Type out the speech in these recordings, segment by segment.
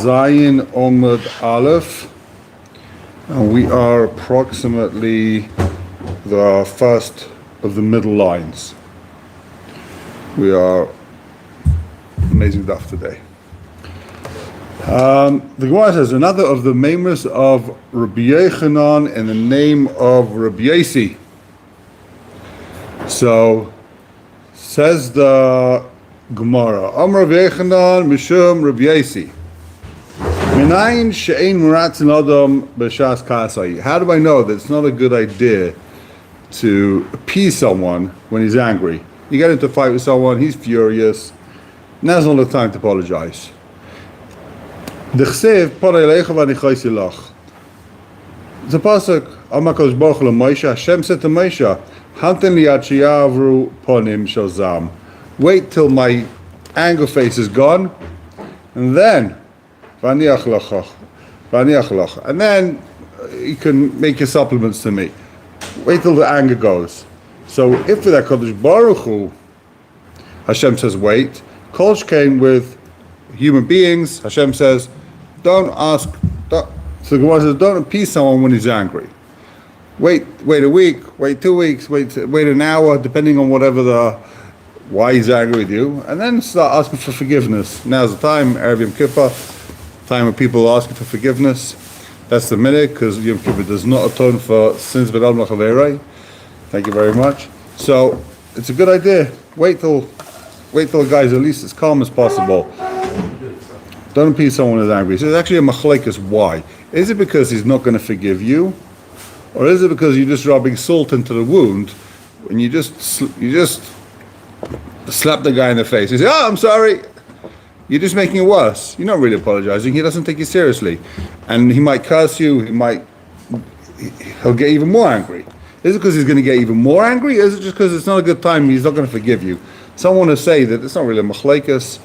Zayin Amud Aleph, and we are approximately the first of the middle lines. We are amazing stuff today. The Gemara says another of the memers of Rabbi Yochanan in the name of Rabbi Yasi. So says the Gemara, Amar Rabbi Yochanan Mishum Rabbi Yasi. Minayin she'ein muratzin adam b'shas kasai. How do I know that it's not a good idea to appease someone when he's angry? You get into a fight with someone, he's furious. Now's not the time to apologize. D'chsev parei leicha v'anichaysi lach. It's a pasuk. Amar Kodesh Baruch Hu Moshe. Hashem said to Moshe, "Hamten li ad sheyavru ponim shel zam." Wait till my anger face is gone, and then v'aniach lach, and then you can make your supplements to me. Wait till the anger goes. So if with that Kodesh Baruch Hu, Hashem says wait. Kol came with human beings. Hashem says, don't ask. So the Gemara says, don't appease someone when he's angry. Wait a week. Wait 2 weeks. Wait an hour, depending on why he's angry with you, and then start asking for forgiveness. Now's the time. Erev Yom Kippur, time when people are asking for forgiveness. That's the minute, because Yom Kippur does not atone for sins but al machaverai. Thank you very much. So it's a good idea. Wait till the guy's at least as calm as possible. Don't appease someone who's angry. So it's actually a machlekes. Why? Is it because he's not going to forgive you, or is it because you're just rubbing salt into the wound when you just slap the guy in the face? You say, "Oh, I'm sorry." You're just making it worse. You're not really apologizing. He doesn't take you seriously, and he might curse you. He'll get even more angry. Is it because he's going to get even more angry? Or is it just because it's not a good time? He's not going to forgive you. Someone will say that it's not really a machlekes.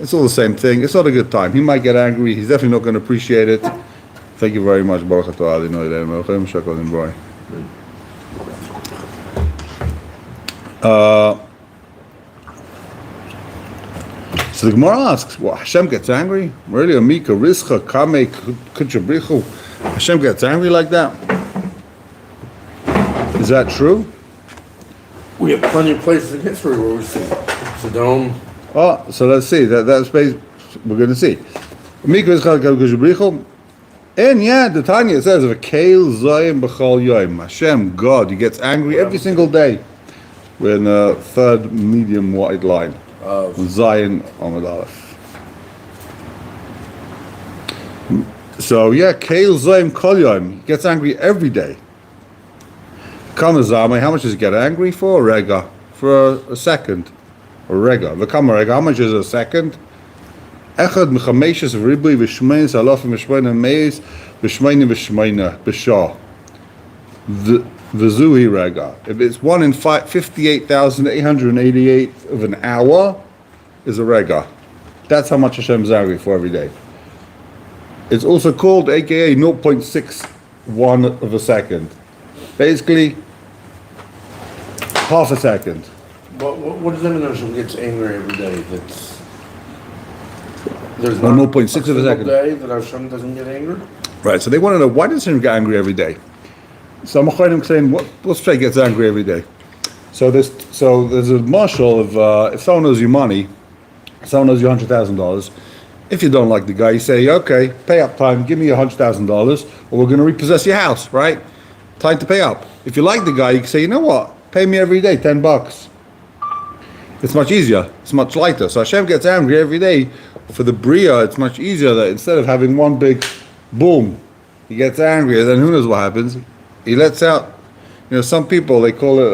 It's all the same thing. It's not a good time. He might get angry. He's definitely not going to appreciate it. Thank you very much. Brochos. So the Gemara asks, well, Hashem gets angry? Really? Amika, Rischa, Kame, Kuchabrichu? Hashem gets angry like that? Is that true? We have plenty of places in history where we see Sodom. Oh, so let's see. That's based, we're going to see. Amika, Rischa, Kame, Kuchabrichu? And yeah, the Tanya says, V'keil Zayim B'chol Yoim. Hashem, God, he gets angry every single day. We're in the third medium wide line. Zayin Amud Aleph. So yeah, Keil Zayin Kol Yom. He gets angry every day. Kamazame, how much does he get angry for? Rega. For a second. Or rega. V'kama rega, how much is a second? Echad Mechameshes Ribui V'shmein Salafim V'shmein Meis V'shmein V'shmein B'shah. V'zuhi rega. If it's 1 in 58,888 of an hour, is a rega. That's how much Hashem is angry for every day. It's also called AKA 0.61 of a second. Basically, half a second. What does that mean that Hashem gets angry every day? There's no 0.6 of a second day that Hashem doesn't get angry? Right, so they want to know, why does Hashem get angry every day? So I'm saying, what straight gets angry every day? So there's a marshal of if someone owes you money, someone owes you $100,000. If you don't like the guy, you say, okay, pay up time, give me $100,000, or we're going to repossess your house, right? Time to pay up. If you like the guy, you can say, you know what? Pay me every day, $10. It's much easier. It's much lighter. So Hashem gets angry every day. For the Bria, it's much easier that instead of having one big boom, he gets angry, and then who knows what happens? He lets out, some people, they call it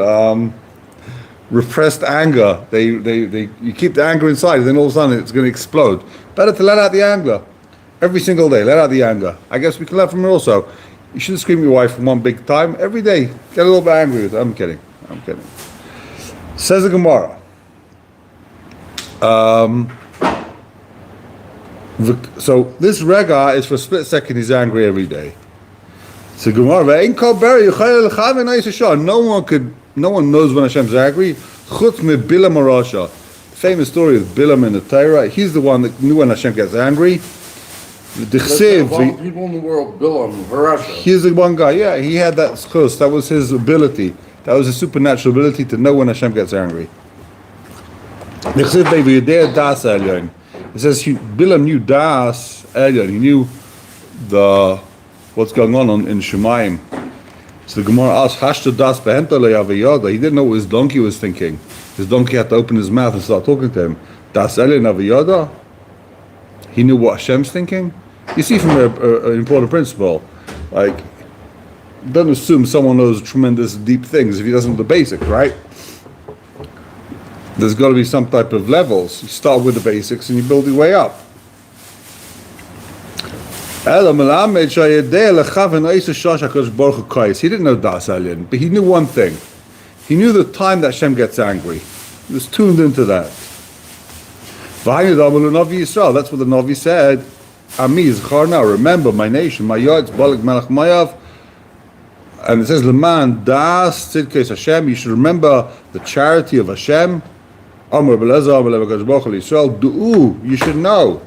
repressed anger. You keep the anger inside, and then all of a sudden it's going to explode. Better to let out the anger every single day. Let out the anger. I guess we can learn from it also. You shouldn't scream at your wife one big time. Every day, get a little bit angry with her. I'm kidding. Says the Gemara. So this rega is for a split second. He's angry every day. So Gemara, no one knows when Hashem's angry. Chutz me Bilam Arasha. Famous story of Bilam in the Torah. He's the one that knew when Hashem gets angry. Dichsiv, people in the world, Bilam, Harasha. he's the one guy, yeah, he had that schus, that was his ability. That was a supernatural ability to know when Hashem gets angry. Dichsiv Bevi Yedei Das Elyon. It says Bilam knew Das Elyon, he knew what's going on in Shemaim. So the gemorah asks, Hashta Das Behenta Le'Aviyada. He didn't know what his donkey was thinking. His donkey had to open his mouth and start talking to him. Das Elyon Aviyada. He knew what Hashem's thinking. You see from an important principle, like, don't assume someone knows tremendous deep things if he doesn't know the basics, right? There's got to be some type of levels. You start with the basics and you build your way up. He didn't know Das Elyon, but he knew one thing. He knew the time that Hashem gets angry. He was tuned into that. That's what the Navi said. Ami Zcharna, remember my nation, my Yod's Balak Melech Mayav. And it says, Leman Das Tzidkes Hashem, you should remember the charity of Hashem. Amr Belezer, Amr Levakash Bochel Yisrael, Du'u, you should know.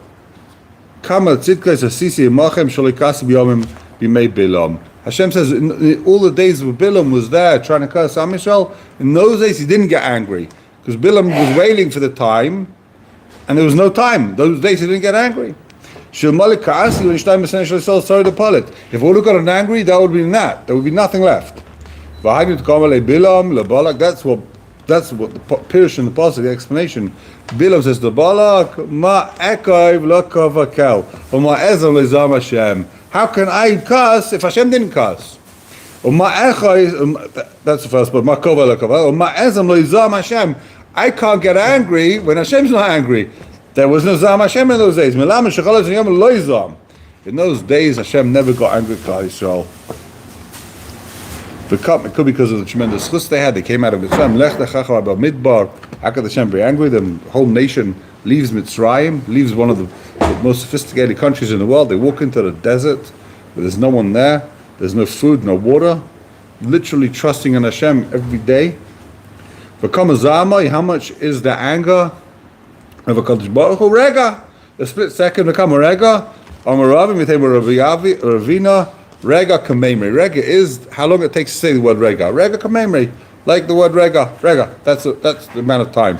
Kama Tzidkes Asisi Machem Shalikasi B'yomim B'mei Bilam. Hashem says, in all the days of Bilam was there trying to curse Am Yisrael. In those days he didn't get angry. Because Bilam was waiting for the time, and there was no time. Those days he didn't get angry. If all who got angry, that would be that. There would be nothing left. That's what the Pirush in the Pasuk, the explanation. Bilam says to Balak, Ma ekayv lo kavakel, or Ma ezam lezam Hashem. How can I curse if Hashem didn't curse? Or Ma echayv, that's the first part. Ma kova lo kavakel, or Ma ezam lezam Hashem. I can't get angry when Hashem's not angry. There was no Zam Hashem in those days. In those days, Hashem never got angry with Israel. It could be because of the tremendous chus they had. They came out of Mitzrayim. Lech lechacha about Midbar. How could Hashem be angry? The whole nation leaves Mitzrayim, leaves one of the most sophisticated countries in the world. They walk into the desert, where there's no one there. There's no food, no water. Literally trusting in Hashem every day. How much is the anger of a Kadosh Baruch Hu? Rega. The split second become a rega. Amaravim with Ravina. Rega kamemri. Rega is how long it takes to say the word rega. Rega kamemri. Like the word rega. Rega. That's the amount of time.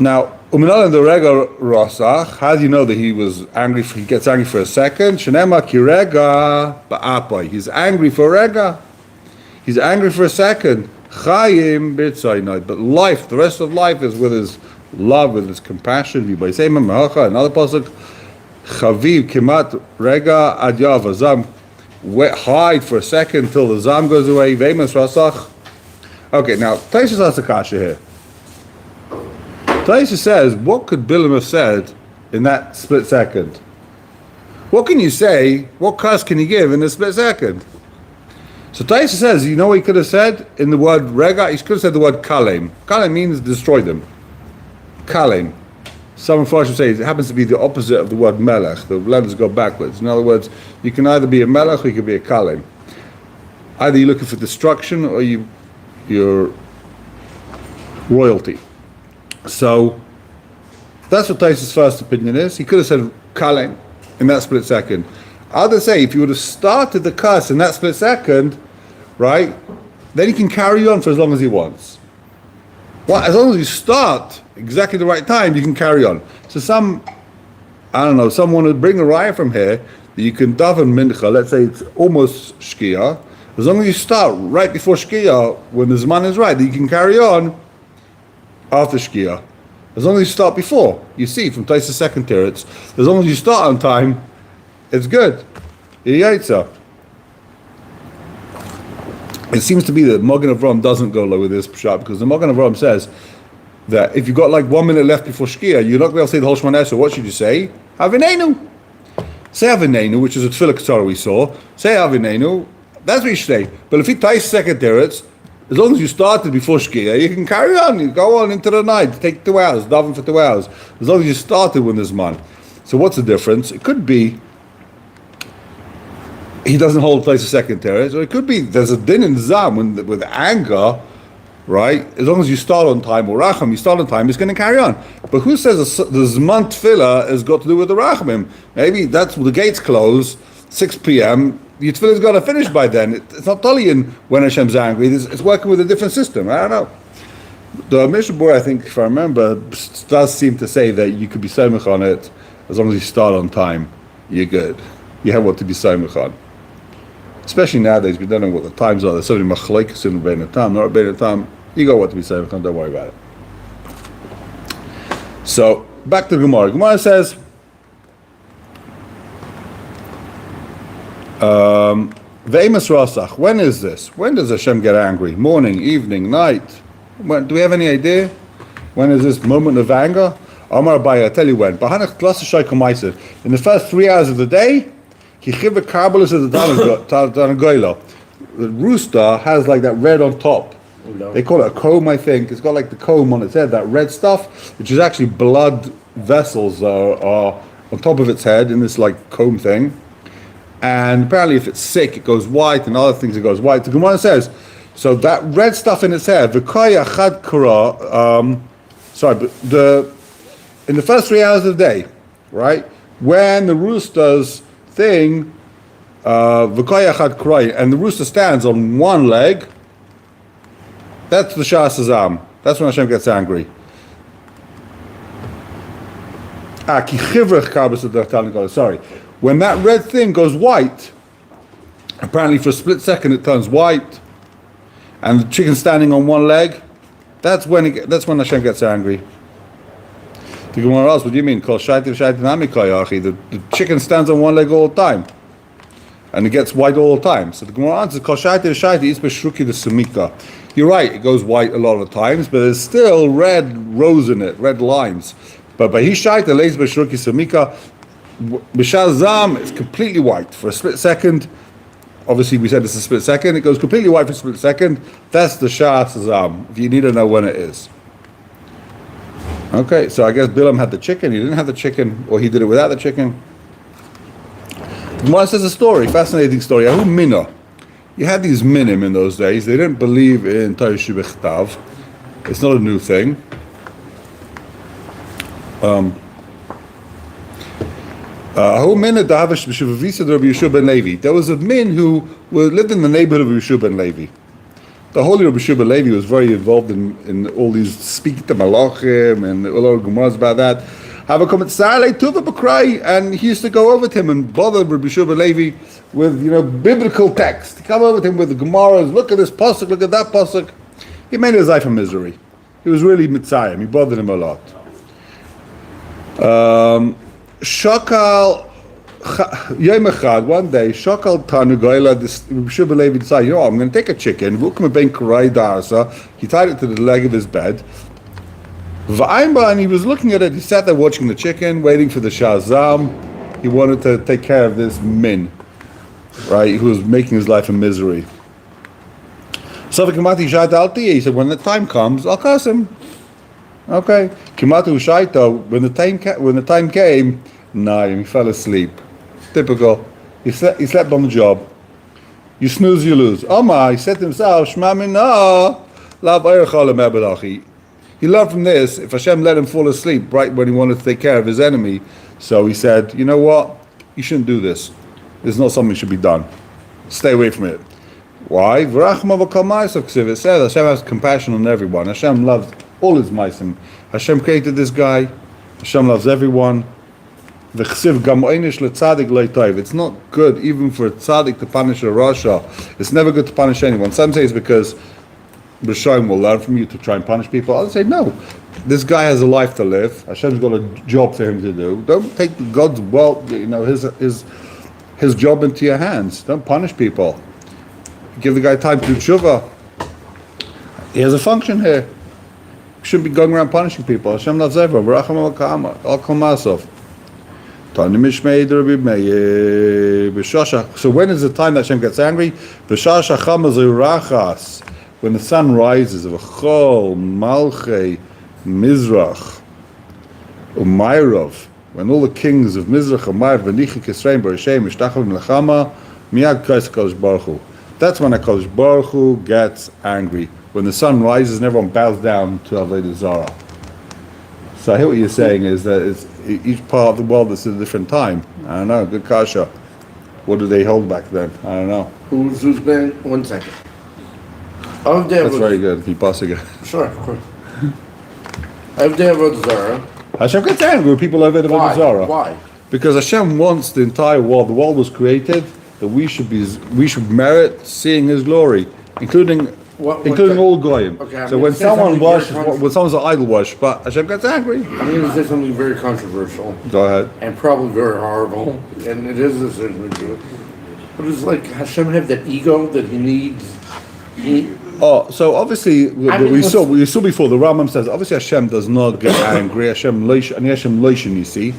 Now, uminal in the rega rasach. How do you know that he was angry? He gets angry for a second. Shenema ki rega ba'apai. He's angry for rega. He's angry for a second. Chaim b'tzaynai. But life, the rest of life is with his love, with his compassion. Another pasuk. Chaviv kimat rega ad yav. Zam. Hide for a second till the zam goes away. Veimas rasach. Okay, now Taisha has a kasha here. Taisha says, what could Bilam have said in that split second? What can you say? What curse can he give in a split second? So Taisha says, you know what he could have said in the word rega? He could have said the word kalem. Kalem means destroy them. Kalem. Some Farshim say it happens to be the opposite of the word melech. The letters go backwards. In other words, you can either be a melech or you can be a kalem. Either you're looking for destruction or you're royalty. So that's what Taisha's first opinion is. He could have said kalem in that split second. Others say if you would have started the curse in that split second, right, then he can carry on for as long as he wants. Well, as long as you start exactly the right time, you can carry on. So someone would bring a raya from here that you can daven mincha, let's say it's almost shkia, as long as you start right before shkia, when the zman is right, that you can carry on after shkia. As long as you start before, you see from Taisha's second teretz, as long as you start on time, it's good. It seems to be that Magen Avraham doesn't go low with this pshat, because the Magen Avraham says that if you've got like 1 minute left before Shkia, you're not going to be able to say the whole Shemona Esrei. What should you say? Avinenu. Say Avinenu, which is a Tefillah Ketzara we saw. Say Avinenu. That's what you should say. But if you tie second teretz, as long as you started before Shkia, you can carry on. You go on into the night. Take 2 hours. Daven for 2 hours. As long as you started when there's man. So what's the difference? It could be he doesn't hold place a second teretz, or it could be there's a din in Zam with anger, right? As long as you start on time, or Racham, you start on time, it's going to carry on. But who says the Zman Tefillah has got to do with the Rachamim? Maybe that's the gates close, 6 p.m., the Tefillah's got to finish by then. It's not Talian when Hashem's angry, it's working with a different system. I don't know. The Mishnah Berurah, I think, if I remember, does seem to say that you could be Somech on it as long as you start on time. You're good. You have what to be Somech on. Especially nowadays, we don't know what the times are. There's so many machlokes in Rebbeinu Tam, not Rebbeinu Tam. You got what to be Somech on, don't worry about it. So, back to the Gemara. Gemara says, Ve'emes Rasach, when is this? When does Hashem get angry? Morning, evening, night? When, do we have any idea? When is this moment of anger? Amar Abaye, I tell you when. In the first 3 hours of the day, the rooster has like that red on top. They call it a comb, I think. It's got like the comb on its head, that red stuff, which is actually blood vessels are on top of its head in this like comb thing. And apparently if it's sick, it goes white, and other things it goes white. The Gemara says, so that red stuff in its hair, in the first 3 hours of the day, right, when the rooster's thing, and the rooster stands on one leg, that's the Shas Azam. That's when Hashem gets angry. Sorry. When that red thing goes white, apparently for a split second it turns white, and the chicken standing on one leg, that's when Hashem gets angry. The Gemara asks, what do you mean? The chicken stands on one leg all the time, and it gets white all the time. So the Gemara answers, you're right, it goes white a lot of times, but there's still red rows in it, red lines. But by Hishaita, Leis Beshruki Samika, B'Shazam, it's completely white for a split second. Obviously, we said it's a split second. It goes completely white for a split second. That's the Shazam, if you need to know when it is. Okay, so I guess Bilam had the chicken. He didn't have the chicken, or he did it without the chicken. The Gemara says a story, fascinating story. Ahu Mina. You had these minim in those days. They didn't believe in Torah Shebechtav. It's not a new thing. There was a min who lived in the neighborhood of Yeshua ben Levi. The holy Rabbi Yeshua ben Levi was very involved in all these speaking to Malachim and a lot of Gemaras about that. And he used to go over to him and bother Rabbi Yeshua ben Levi with biblical text. He come over to him with the Gemaras. Look at this pasuk. Look at that pasuk. He made his life a misery. He was really mitzayim. He bothered him a lot. Shakal Yom Echad, one day, Shakal Tanugoyla, this Shubha Levi decided, I'm going to take a chicken. He tied it to the leg of his bed. And he was looking at it. He sat there watching the chicken, waiting for the Shazam. He wanted to take care of this min, right? Who was making his life a misery. So he said, when the time comes, I'll curse him. Okay. Kimatu Shaita, when the time came, he fell asleep. Typical. He slept on the job. You snooze, you lose. Omar, he said to himself, Shema minah, lav erecha lemebelachi. He learned from this, if Hashem let him fall asleep right when he wanted to take care of his enemy, so he said, you know what? You shouldn't do this. This is not something that should be done. Stay away from it. Why? Because it says Hashem has compassion on everyone. Hashem loves all his maisim. Hashem created this guy. Hashem loves everyone. It's not good even for a tzaddik to punish a rasha. It's never good to punish anyone. Some say it's because Rishonim will learn from you to try and punish people. Others say no. This guy has a life to live. Hashem's got a job for him to do. Don't take God's his job into your hands. Don't punish people. Give the guy time to do tshuva. He has a function here. You shouldn't be going around punishing people. Hashem loves everyone. So when is the time that Hashem gets angry? When the sun rises, when all the kings of Mizrach and Ma'arav, that's when HaKadosh Baruch Hu gets angry. when the sun rises and everyone bows down to Avodah Zarah. So I hear what you're saying is that each part of the world is at a different time. I don't know, good kasha. What do they hold back then? I don't know. Who's been? 1 second. That's very good. Keep passing it. Sure, of course. Avodah Zarah. Hashem gets angry with people over Avodah Zarah. Why? Because Hashem wants the entire world. The world was created that we should merit seeing His glory, including all goyim. Okay, so when someone's an idol worship, but Hashem gets angry. I'm going to say something very controversial. Go ahead. And probably very horrible, and it is a certain degree. But it's like Hashem have that ego that He needs. So obviously we saw before. The Rambam says obviously Hashem does not get angry. Hashem loishin. You see,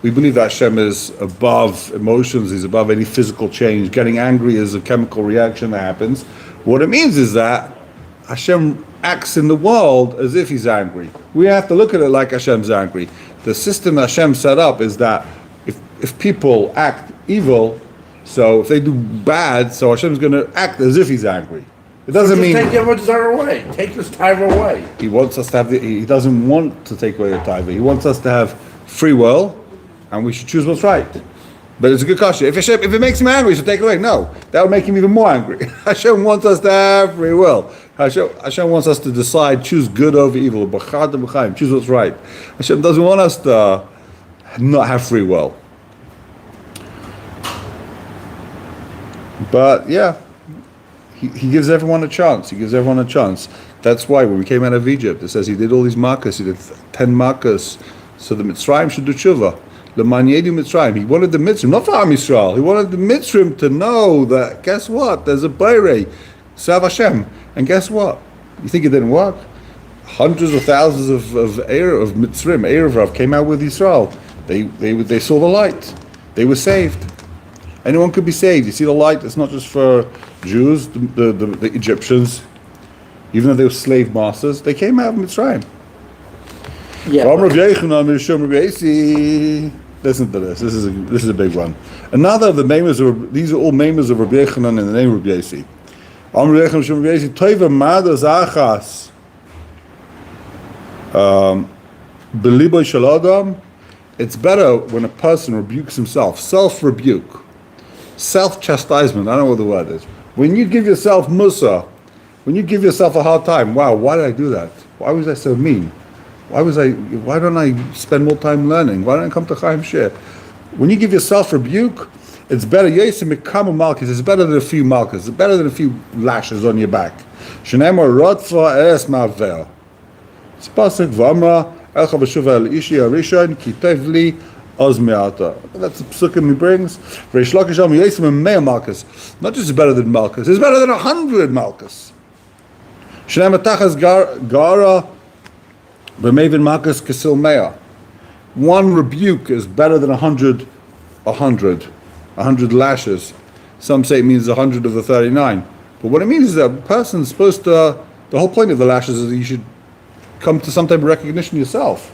we believe that Hashem is above emotions. He's above any physical change. Getting angry is a chemical reaction that happens. What it means is that Hashem acts in the world as if He's angry. We have to look at it like Hashem's angry. The system Hashem set up is that if people act evil, so if they do bad, so Hashem's going to act as if He's angry. It doesn't mean take the Avodah Zarah away. Take this taiva away. He wants us to have He doesn't want to take away the taiva. He wants us to have free will, and we should choose what's right. But it's a good question. If it makes Him angry, he should take it away. No, that would make Him even more angry. Hashem wants us to have free will. Hashem wants us to decide, choose good over evil. Choose what's right. Hashem doesn't want us to not have free will. But yeah, He gives everyone a chance. He gives everyone a chance. That's why when we came out of Egypt, it says He did all these markers. He did 10 markers, so the Mitzrayim should do tshuva. L'man yedu Mitzrayim. He wanted the Mitzrayim, not for Am Yisrael. He wanted the Mitzrayim to know that, guess what? There's a Beirei, Sav Hashem. And guess what? You think it didn't work? Hundreds of thousands of Mitzrayim, Erev came out with Yisrael. They saw the light. They were saved. Anyone could be saved. You see the light? It's not just for Jews, the Egyptians, even though they were slave masters, they came out of Mitzrayim. Yeah. Listen to this. This is a big one. Another of the members these are all members of Rabbi Yechanan in the name of Rabbi Yesi. It's better when a person rebukes himself, self-rebuke, self-chastisement. I don't know what the word is. When you give yourself musa, when you give yourself a hard time, wow, why did I do that? Why was I so mean? Why don't I spend more time learning? Why don't I come to Chaim Shir? When you give yourself rebuke, it's better. It's better than a few malchus. It's better than a few lashes on your back. It's pasuk v'amra elcha v'shuva el ishi harishon ki tev li oz me'ata. That's the psukim he brings. Reish Lakish am yesem mea malchus. Not just better than malchus. It's better than 100 malchus. Shneim atachas gara b'mevin malchus kesil mea. One rebuke is better than 100 lashes. Some say it means 100 of the 39. But what it means is that a person's supposed to, the whole point of the lashes is that you should come to some type of recognition yourself.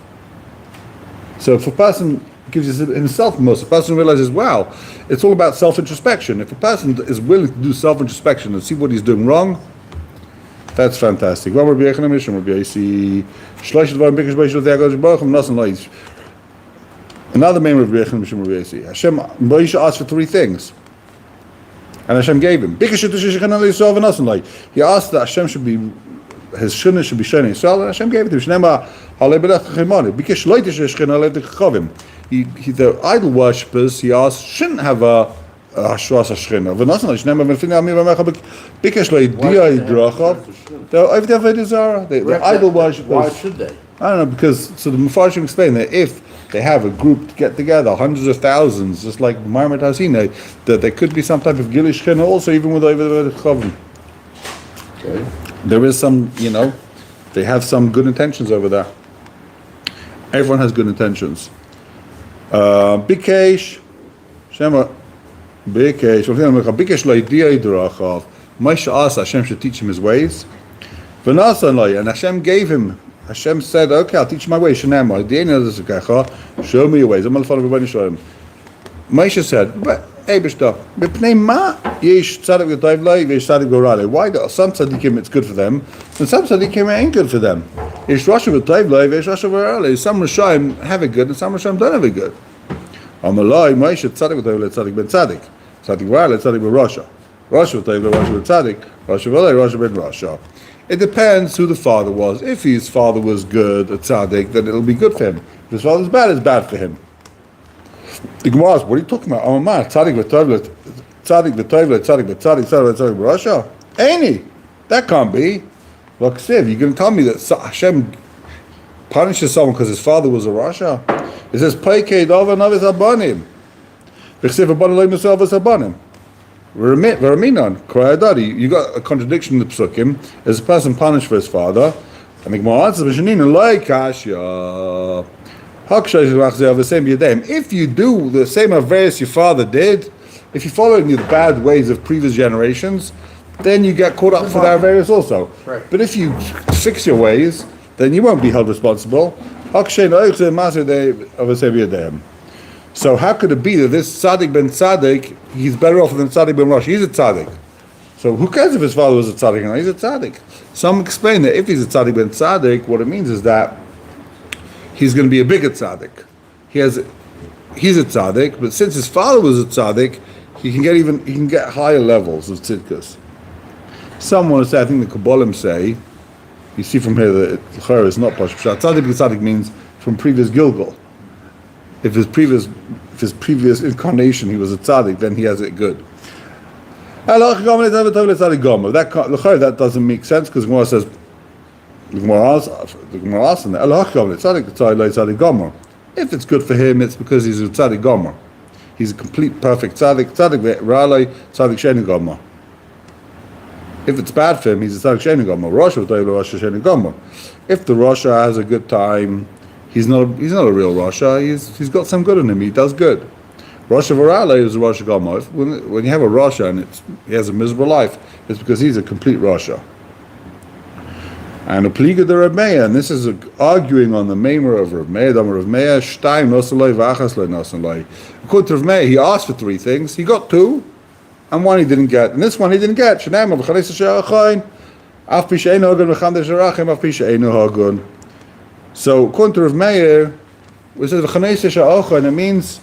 So if a person gives himself most, a person realizes, wow, it's all about self-introspection. If a person is willing to do self-introspection and see what he's doing wrong, that's fantastic. Another name of Reb Chaim Hashem Moshe asked for 3 things, and Hashem gave him. He asked that Hashem should be, his Shana should be shown in Yisrael, and Hashem gave it to him. The idol worshippers, he asked, shouldn't have a Hashras HaShechina. The idol worshippers. Why should they? I don't know, because, so the Mepharshim explain that if they have a group get together, hundreds of thousands, just like Marmot Hasina, that there could be some type of Gilish Shechina also, even with the Chavim. Okay. There is some, they have some good intentions over there. Everyone has good intentions. Bikesh, Shema, Bikesh lo idea idrachav. Moshe asked Hashem should teach him his ways. And Hashem gave him. Hashem said, okay, I'll teach you my ways. Show me your ways. Moshe said, but Eibishter. Mipnei ma yesh tzadik v'toiv lei v'yesh tzadik v'ra lei. Why? Some tzadikim it's good for them, and some tzadikim ain't good for them. Yesh rasha v'toiv lei v'yesh rasha v'ra lei. Some Rishonim have it good, and some Rishonim don't have it good. Amalai Moshe tzadik v'toiv lei tzadik ben tzadik. Tzadik v'ra lei tzadik ben rasha. Rasha v'toiv lei rasha ben tzadik. Rasha v'ra lei rasha ben rasha. It depends who the father was. If his father was good, a tzaddik, then it'll be good for him. If his father's bad, it's bad for him. The Gemara asks, what are you talking about? Oh, man, tzaddik v'toivlet, tzaddik v'toivlet, tzaddik v'tzaddik, tzaddik v'tzaddik v'rasha? Any. That can't be. Look, Siv, you're going to tell me that Hashem punishes someone because his father was a rasha? It says, Paikei dova navis abanim. V'chsiv abanim loy misel v'sabanim. V'raminan, korayadadi. You got a contradiction in the psukim. There's a person punished for his father. And the Gemara answers, v'shanin, loy kashya. If you do the same avarice your father did, if you follow in the bad ways of previous generations, then you get caught up for that avarice also. Right. But if you fix your ways, then you won't be held responsible. So how could it be that this tzaddik ben tzaddik, he's better off than tzaddik ben rosh? He's a tzaddik. So who cares if his father was a tzaddik or not? He's a tzaddik. Some explain that if he's a tzaddik ben tzaddik, what it means is that he's going to be a bigger tzaddik. He's a tzaddik, but since his father was a tzaddik, he can get higher levels of tzidkus. Some want to say, I think the Kabbalim say, you see from here that Torah is not Pashut. Tzaddik means from previous Gilgal. If his previous incarnation he was a tzaddik, then he has it good. That doesn't make sense because Gemara says, the Gemara asks him, if it's good for him, it's because he's a tzaddik gomer. He's a complete, perfect tzaddik. Tzaddik ralei, tzaddik sheni gomer. If it's bad for him, he's a tzaddik sheni gomer. Rasha sheni gomer. If the Rasha has a good time, he's not a real Rasha. He's got some good in him. He does good. Rasha v'ralei is a Rasha gomer. When you have a Rasha and he has a miserable life, it's because he's a complete Rasha. And a pliga de Reb Meir, and this is arguing on the maimer of Reb Meir. Reb Meir, shtaim nosalei v'achas lo nosalei. According to Reb Meir, he asked for 3 things. He got 2, and 1 he didn't get. And this one he didn't get. Shneim v'chanes she'achayin, af pi she'einu hagun v'chamdes she'arachim, af pi she'einu hagun. So according to Reb Meir, it says v'chanes she'achayin. It means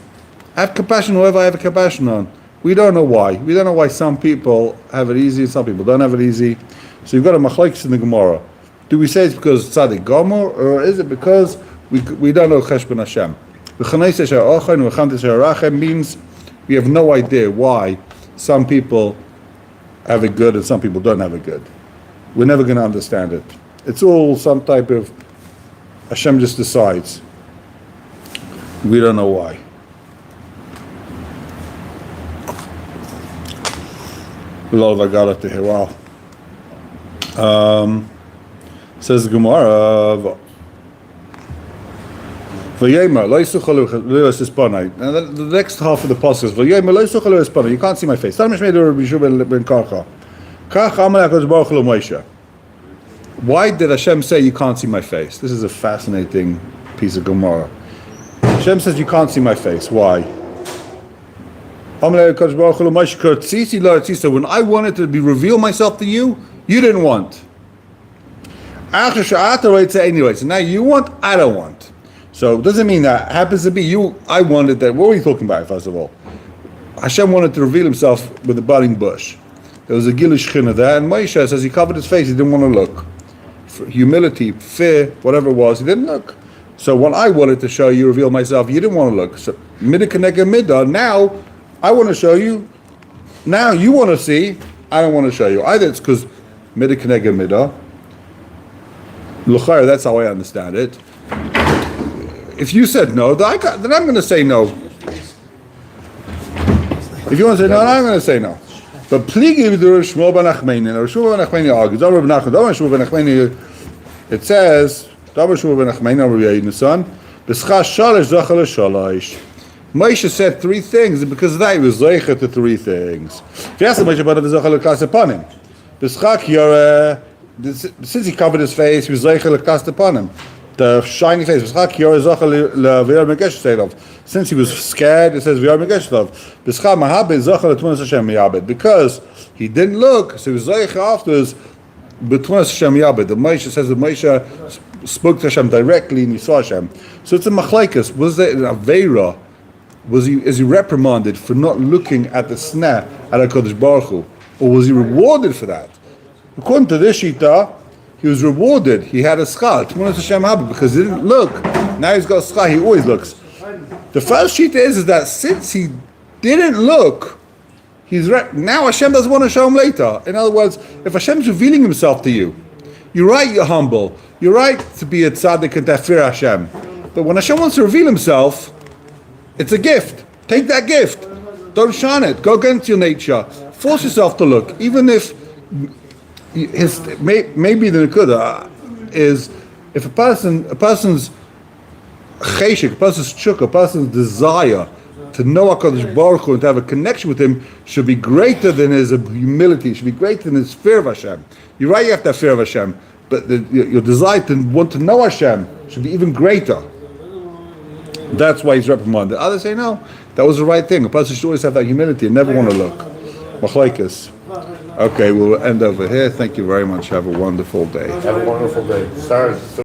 have compassion whoever I have compassion on. We don't know why. We don't know why some people have it easy and some people don't have it easy. So you've got a machlokes in the Gemara. Do we say it's because tzaddik gomer, or is it because we don't know cheshbon Hashem? Means we have no idea why some people have it good and some people don't have it good. We're never going to understand it. It's all some type of Hashem just decides. We don't know why. A lot of Agala to hear. Wow. Says the Gemara, V'yema lo yisuchalu l'espanai. Now the next half of the passage is V'yema lo yisuchalu l'espanai. You can't see my face. Why did Hashem say you can't see my face? This is a fascinating piece of Gemara. Hashem says you can't see my face. Why? When I wanted to reveal myself to you, you didn't want. Anyway, so now you want, I don't want. So it doesn't mean that happens to be you. I wanted that. What were you talking about, first of all? Hashem wanted to reveal himself with a budding bush. There was a Gilish China there, and Moshe says he covered his face, he didn't want to look. For humility, fear, whatever it was, he didn't look. So when I wanted to show you, reveal myself, you didn't want to look. So Midah Keneged Midah, now I want to show you, now you want to see, I don't want to show you. Either it's because Midah Keneged Midah, L'chayr, that's how I understand it. If you said no, then I'm going to say no. If you want to say no, then I'm going to say no. But pligi v'dur Shmuel ben Achmeini, or Shmuel ben Achmeini argues, it says, Moshe said 3 things, and because of that he was zeicher to 3 things. If you ask Moshe about the zeicher l'kas upon him, since he covered his face, he was zeicher l'kas upon him. the shiny face. Since he was scared, it says because he didn't look, so he was Zoich afterwards. The Moshe says that Moshe spoke to Hashem directly and he saw Hashem. So it's a machlekes. Was there an aveira? Is he reprimanded for not looking at the sneh at HaKadosh Baruch Hu? Or was he rewarded for that? According to this shita, he was rewarded. He had a schar, because he didn't look. Now he's got a schar, he always looks. The first shita is that since he didn't look, now Hashem doesn't want to show him later. In other words, if Hashem's revealing himself to you, you're right, you're humble. You're right to be a tzaddik and to fear Hashem. But when Hashem wants to reveal himself, it's a gift. Take that gift. Don't shun it. Go against your nature. Force yourself to look. Even if maybe the nekuda is if a person's cheshik, a person's chuk, a person's desire to know HaKadosh Baruch Hu and to have a connection with him should be greater than his humility, should be greater than his fear of Hashem. You're right, you have to have fear of Hashem, but your desire to want to know Hashem should be even greater. That's why he's reprimanded. Others say no, that was the right thing. A person should always have that humility and never want to look. Machlekes. Okay, we'll end over here. Thank you very much. Have a wonderful day. Have a wonderful day. Sorry.